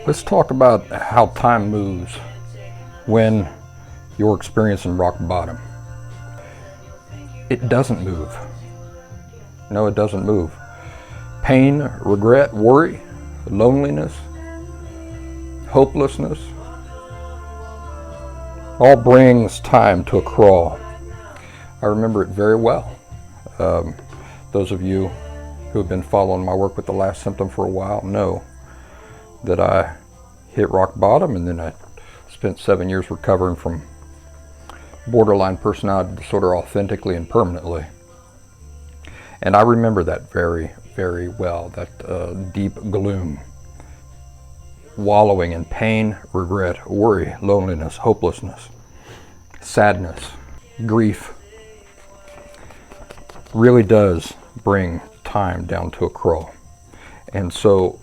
Let's talk about how time moves when you're experiencing rock bottom. It doesn't move. No, it doesn't move. Pain, regret, worry, loneliness, hopelessness, all brings time to a crawl. I remember it very well. Those of you who have been following my work with the Last Symptom for a while know that I hit rock bottom, and then I spent 7 years recovering from borderline personality disorder authentically and permanently. And I remember that very, very well, that deep gloom, wallowing in pain, regret, worry, loneliness, hopelessness, sadness, grief. Really does bring time down to a crawl. And so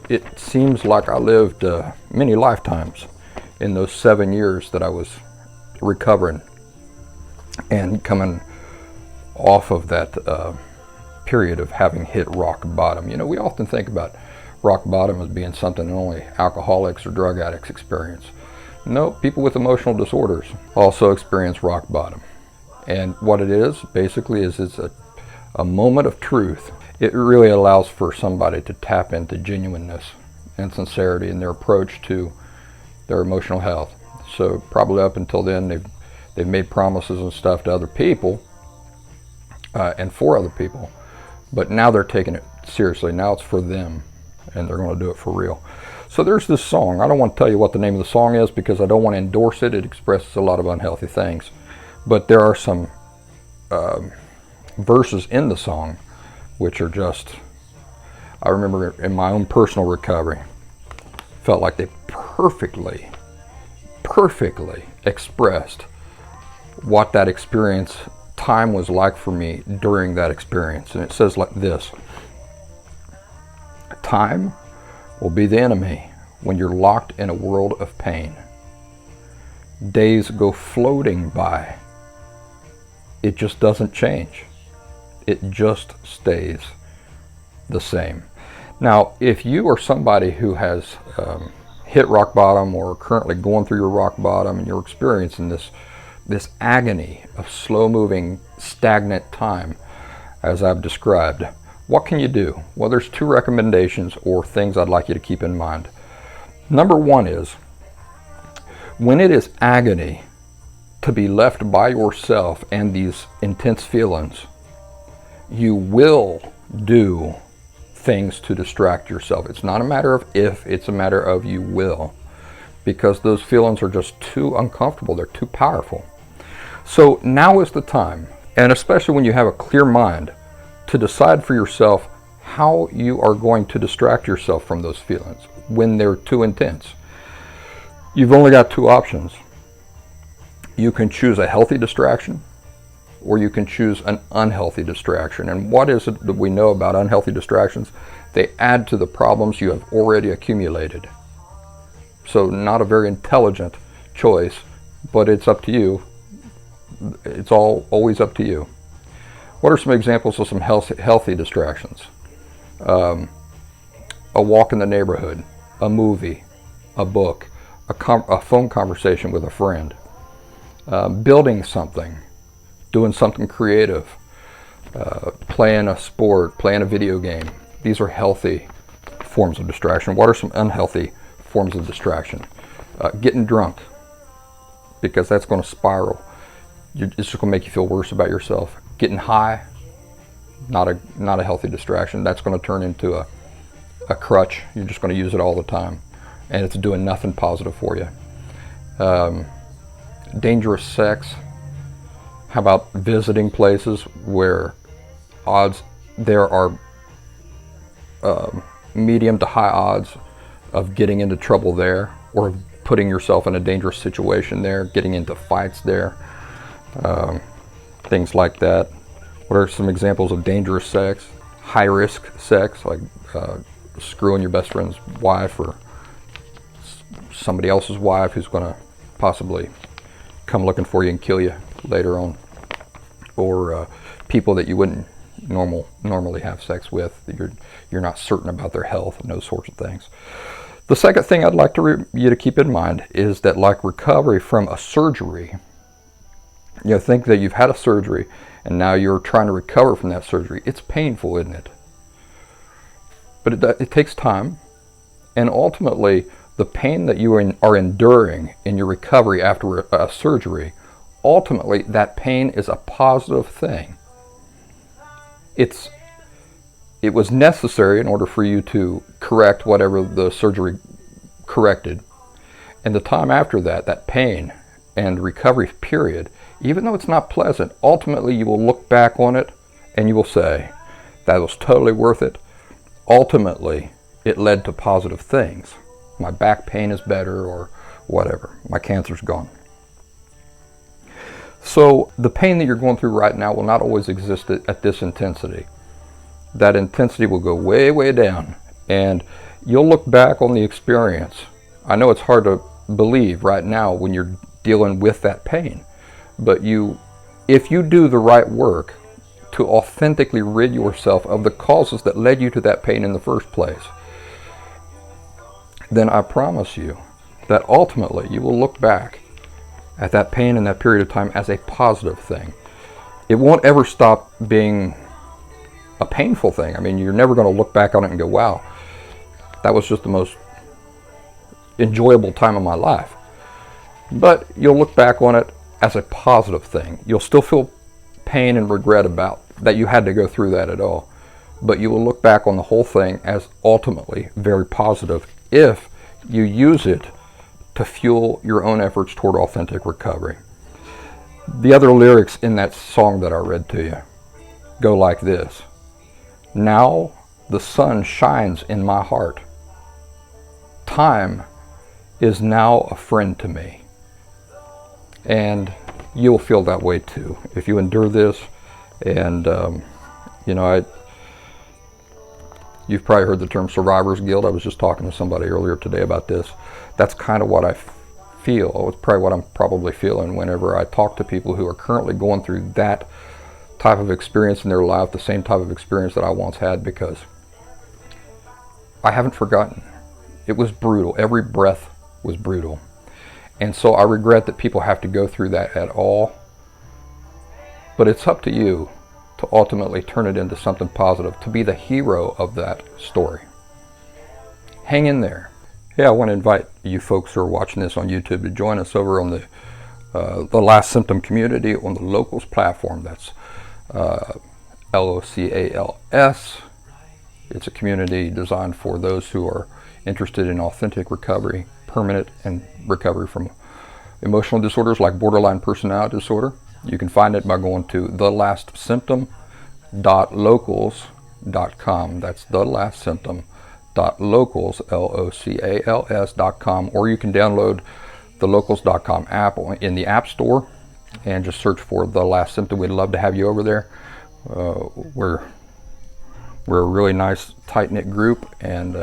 it seems like I lived many lifetimes in those 7 years that I was recovering and coming off of that period of having hit rock bottom. You know, we often think about rock bottom as being something that only alcoholics or drug addicts experience. No, people with emotional disorders also experience rock bottom. And what it is, basically, is it's a moment of truth. It really allows for somebody to tap into genuineness and sincerity in their approach to their emotional health. So probably up until then, they've made promises and stuff to other people and for other people, but now they're taking it seriously. Now it's for them, and they're going to do it for real. So there's this song. I don't want to tell you what the name of the song is because I don't want to endorse it. It expresses a lot of unhealthy things. But there are some verses in the song which are just, I remember in my own personal recovery, felt like they perfectly expressed what that experience, time was like for me during that experience. And it says like this: time will be the enemy when you're locked in a world of pain. Days go floating by. It just doesn't change. It just stays the same. Now, if you are somebody who has hit rock bottom or currently going through your rock bottom and you're experiencing this agony of slow-moving, stagnant time, as I've described, what can you do? Well, there's 2 recommendations or things I'd like you to keep in mind. Number 1 is, when it is agony to be left by yourself and these intense feelings, you will do things to distract yourself. It's not a matter of if, it's a matter of you will, because those feelings are just too uncomfortable. They're too powerful. So now is the time, and especially when you have a clear mind, to decide for yourself how you are going to distract yourself from those feelings when they're too intense. You've only got 2 options. You can choose a healthy distraction, or you can choose an unhealthy distraction. And what is it that we know about unhealthy distractions? They add to the problems you have already accumulated. So not a very intelligent choice, but it's up to you. It's always up to you. What are some examples of some healthy distractions? A walk in the neighborhood, a movie, a book, a phone conversation with a friend, building something, doing something creative, playing a sport, playing a video game. These are healthy forms of distraction. What are some unhealthy forms of distraction? Getting drunk, because that's going to spiral. It's just going to make you feel worse about yourself. Getting high, not a healthy distraction. That's going to turn into a crutch. You're just going to use it all the time, and it's doing nothing positive for you. Dangerous sex. How about visiting places where there are medium to high odds of getting into trouble there, or putting yourself in a dangerous situation there, getting into fights there, things like that. What are some examples of dangerous sex? High-risk sex, like screwing your best friend's wife or somebody else's wife who's going to possibly come looking for you and kill you later on. Or people that you wouldn't normally have sex with. You're not certain about their health and those sorts of things. The second thing I'd like you to keep in mind is that, like recovery from a surgery, think that you've had a surgery and now you're trying to recover from that surgery. It's painful, isn't it? But it takes time, and ultimately the pain that you are enduring in your recovery after a surgery, ultimately that pain is a positive thing. It was necessary in order for you to correct whatever the surgery corrected. And the time after that, that pain and recovery period, even though it's not pleasant, ultimately you will look back on it and you will say, that was totally worth it. Ultimately, it led to positive things. My back pain is better, or whatever. My cancer's gone. So the pain that you're going through right now will not always exist at this intensity. That intensity will go way, way down, and you'll look back on the experience. I know it's hard to believe right now when you're dealing with that pain, but if you do the right work to authentically rid yourself of the causes that led you to that pain in the first place, then I promise you that ultimately you will look back at that pain in that period of time as a positive thing. It won't ever stop being a painful thing. I mean, you're never going to look back on it and go, wow, that was just the most enjoyable time of my life. But you'll look back on it as a positive thing. You'll still feel pain and regret about that you had to go through that at all, but you will look back on the whole thing as ultimately very positive if you use it to fuel your own efforts toward authentic recovery. The other lyrics in that song that I read to you go like this: now the sun shines in my heart. Time is now a friend to me. And you'll feel that way too if you endure this. And you've probably heard the term survivor's guilt. I was just talking to somebody earlier today about this. That's kind of what I feel. It's probably what I'm probably feeling whenever I talk to people who are currently going through that type of experience in their life, the same type of experience that I once had, because I haven't forgotten. It was brutal. Every breath was brutal. And so I regret that people have to go through that at all. But it's up to you to ultimately turn it into something positive, to be the hero of that story. Hang in there. Yeah, I want to invite you folks who are watching this on YouTube to join us over on the Last Symptom community on the Locals platform. That's LOCALS. It's a community designed for those who are interested in authentic recovery, permanent and recovery from emotional disorders like borderline personality disorder. You can find it by going to thelastsymptom.locals.com. That's thelastsymptom.locals, LOCALS.com, or you can download the locals.com app in the App Store and just search for The Last Symptom. We'd love to have you over there. We're a really nice, tight-knit group, and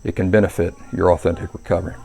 it can benefit your authentic recovery.